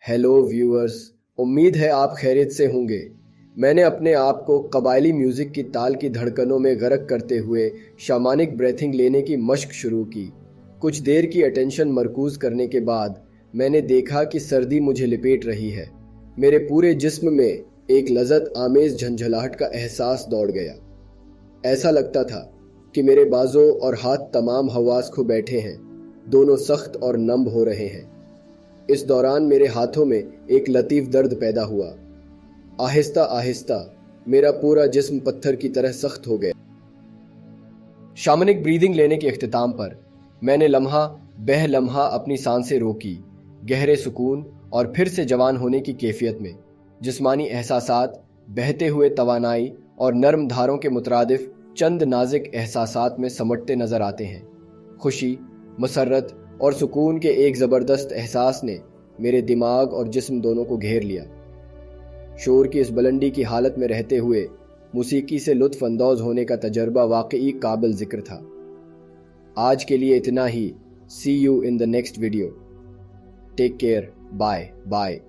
Hello viewers, उम्मीद है आप खैरियत से होंगे। मैंने अपने आप को कबायली म्यूज़िक की ताल की धड़कनों में गर्क करते हुए शामानिक ब्रेथिंग लेने की मशक शुरू की। कुछ देर की अटेंशन मरकूज़ करने के बाद मैंने देखा कि सर्दी मुझे लिपेट रही है। मेरे पूरे जिस्म में एक लज़्ज़त आमेज़ झंझलाहट का एहसास दौड़ गया। ऐसा लगता था कि मेरे बाजों और हाथ तमाम हवास खो बैठे हैं, दोनों सख्त और नम हो रहे हैं। इस दौरान मेरे हाथों में एक लतीफ़ दर्द पैदा हुआ। आहिस्ता आहिस्ता मेरा पूरा जिस्म पत्थर की तरह सख्त हो गया। शामनिक ब्रीदिंग लेने के इख्तिताम पर मैंने लम्हा अपनी सांसें रोकी, गहरे सुकून और फिर से जवान होने की कैफियत में। जिस्मानी एहसासात, बहते हुए तवानाई और नर्म धारों के मुतरादिफ चंद नाज़िक एहसासात में समटते नज़र आते हैं। खुशी, मसरत और सुकून के एक ज़बरदस्त एहसास ने मेरे दिमाग और जिस्म दोनों को घेर लिया। शोर की इस बुलंदी की हालत में रहते हुए मौसीकी से लुत्फ़ अंदोज़ होने का तजर्बा वाकई काबिल ज़िक्र था। आज के लिए इतना ही। See you in the next video. Take care. Bye bye.